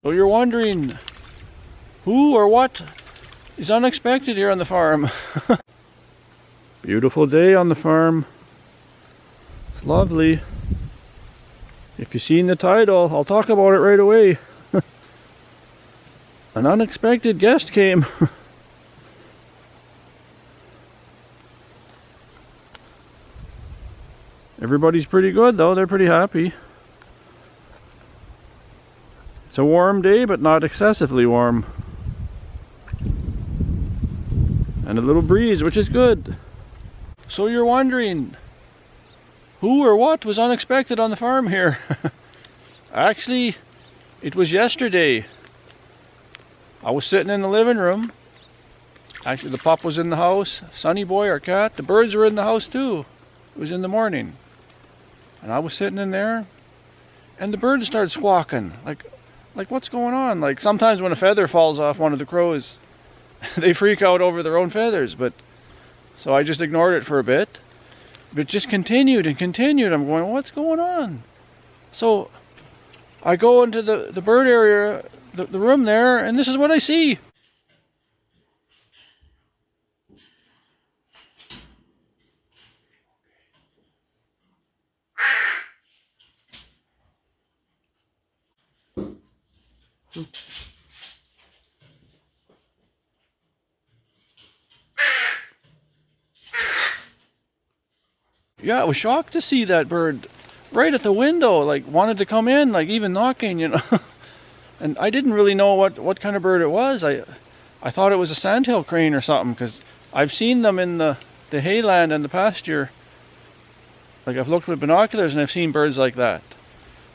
So you're wondering who or what is unexpected here on the farm. Beautiful day on the farm. It's lovely. If you've seen the title, I'll talk about it right away. An unexpected guest came. Everybody's pretty good though, they're pretty happy. It's a warm day, but not excessively warm. And a little breeze, which is good. So you're wondering who or what was unexpected on the farm here? Actually, it was yesterday. I was sitting in the living room. Actually, the pup was in the house. Sonny boy, our cat. The birds were in the house too. It was in the morning. And I was sitting in there, and the birds started squawking. Like what's going on? Like sometimes when a feather falls off one of the crows, they freak out over their own feathers. But so I just ignored it for a bit. But it just continued and continued. I'm going, what's going on? So I go into the bird area, the room there, and this is what I see. Yeah, I was shocked to see that bird right at the window, like wanted to come in, like even knocking, you know. And I didn't really know what kind of bird it was. I thought it was a sandhill crane or something, because I've seen them in the hayland and the pasture. Like I've looked with binoculars and I've seen birds like that.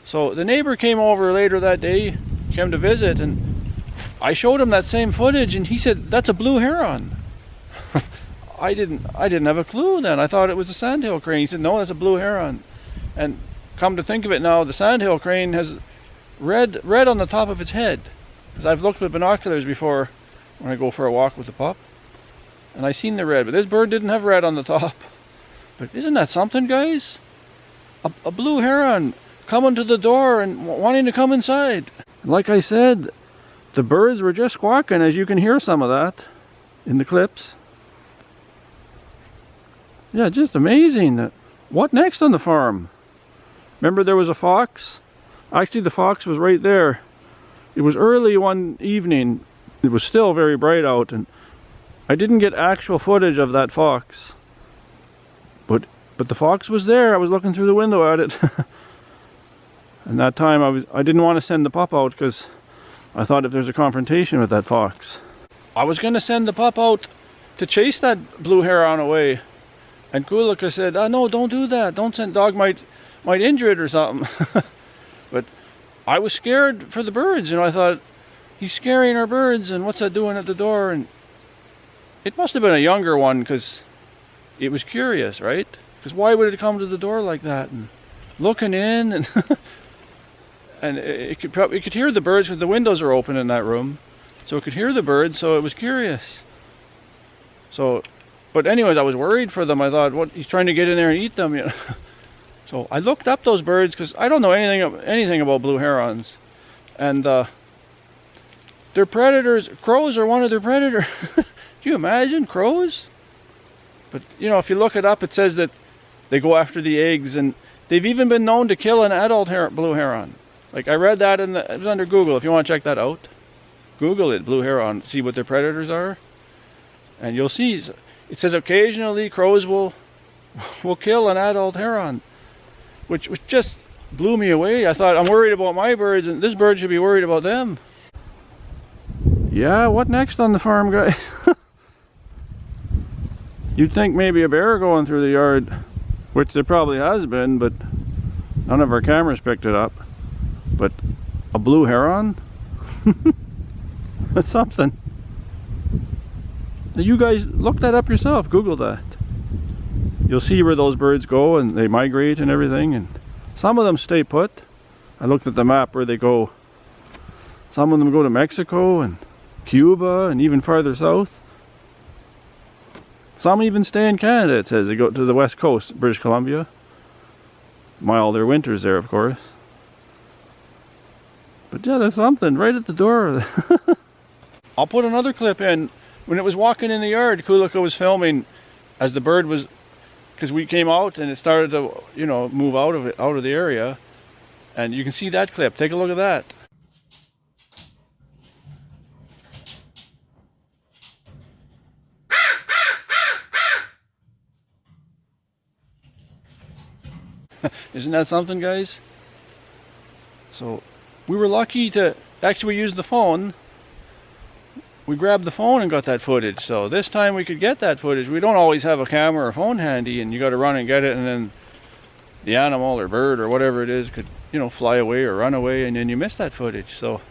So the neighbor came over later that day, came to visit, and I showed him that same footage, and he said, that's a blue heron. I didn't have a clue then. I thought it was a sandhill crane. He said, no, that's a blue heron. And come to think of it now, the sandhill crane has red on the top of its head. Because I've looked with binoculars before when I go for a walk with the pup, and I seen the red, but this bird didn't have red on the top. But isn't that something, guys? A blue heron coming to the door and wanting to come inside. Like I said, the birds were just squawking, as you can hear some of that in the clips. Yeah, just amazing. What next on the farm? Remember there was a fox? Actually, the fox was right there. It was early one evening. It was still very bright out, and I didn't get actual footage of that fox. But the fox was there. I was looking through the window at it. And that time I didn't want to send the pup out, because I thought if there's a confrontation with that fox. I was going to send the pup out to chase that blue heron away. And Kulika said, oh, no, don't do that. Don't send, dog might injure it or something. But I was scared for the birds. You know, I thought, he's scaring our birds, and what's that doing at the door? And it must have been a younger one, because it was curious, right? Because why would it come to the door like that? And looking in, and and it could hear the birds, because the windows are open in that room. So it could hear the birds, so it was curious. So... But anyways, I was worried for them. I thought, what, he's trying to get in there and eat them, you know. So I looked up those birds, because I don't know anything about blue herons. And they're predators. Crows are one of their predators. Do you imagine crows? But, you know, if you look it up, it says that they go after the eggs, and they've even been known to kill an adult blue heron. Like I read that it was under Google. If you want to check that out, Google it, blue heron, see what their predators are, and you'll see. It says occasionally crows will kill an adult heron, which just blew me away. I thought, I'm worried about my birds, and this bird should be worried about them. Yeah, what next on the farm, guys? You'd think maybe a bear going through the yard, which there probably has been, but none of our cameras picked it up. But a blue heron? That's something. You guys look that up yourself, Google that. You'll see where those birds go, and they migrate and everything, and some of them stay put. I looked at the map where they go. Some of them go to Mexico and Cuba and even farther south. Some even stay in Canada, it says. They go to the west coast, British Columbia. While their winters there, of course. But yeah, there's something right at the door. I'll put another clip in. When it was walking in the yard, Kulika was filming as the bird was, because we came out and it started to, you know, move out of the area. And you can see that clip. Take a look at that. Isn't that something, guys? So we were lucky to actually use the phone. We grabbed the phone and got that footage. So this time we could get that footage. We don't always have a camera or phone handy, and you got to run and get it, and then the animal or bird or whatever it is could, you know, fly away or run away, and then you miss that footage. So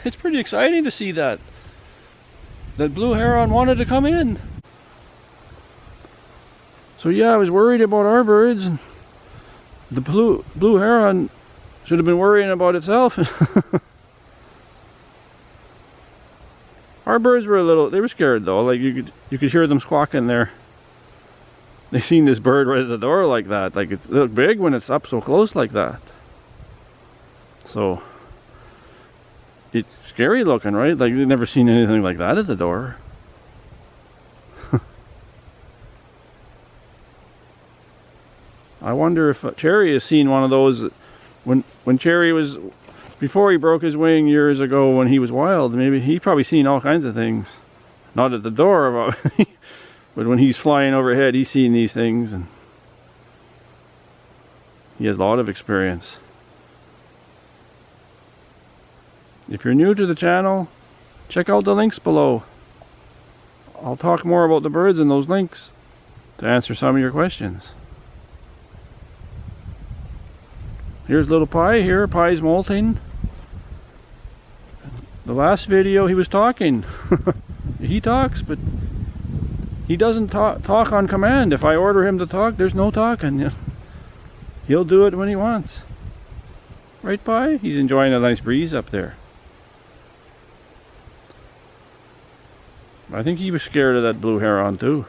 it's pretty exciting to see that blue heron wanted to come in. So yeah, I was worried about our birds. The blue heron should have been worrying about itself. Our birds were they were scared though. Like you could hear them squawking there. They seen this bird right at the door like that. Like it looked big when it's up so close like that. So it's scary looking, right? Like you've never seen anything like that at the door. I wonder if Cherry has seen one of those when Cherry was, before he broke his wing years ago when he was wild. Maybe he probably seen all kinds of things. Not at the door, but when he's flying overhead, he's seen these things, and he has a lot of experience. If you're new to the channel, check out the links below. I'll talk more about the birds in those links to answer some of your questions. Here's little Pie here. Pie's molting. The last video he was talking. He talks, but he doesn't talk on command. If I order him to talk, there's no talking. He'll do it when he wants. Right, Pie? He's enjoying a nice breeze up there. I think he was scared of that blue heron too.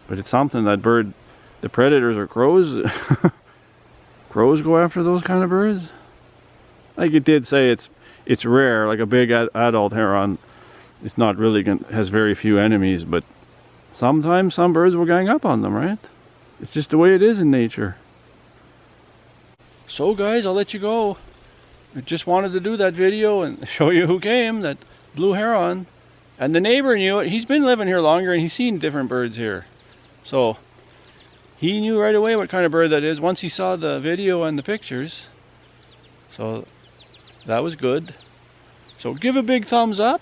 But it's something, that bird, the predators are crows. Crows go after those kind of birds. Like it did say, it's rare. Like a big adult heron, it's not really has very few enemies. But sometimes some birds will gang up on them, right? It's just the way it is in nature. So guys, I'll let you go. I just wanted to do that video and show you who came, that blue heron. And the neighbor knew it. He's been living here longer and he's seen different birds here. So he knew right away what kind of bird that is once he saw the video and the pictures. So that was good. So give a big thumbs up,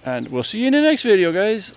and we'll see you in the next video, guys.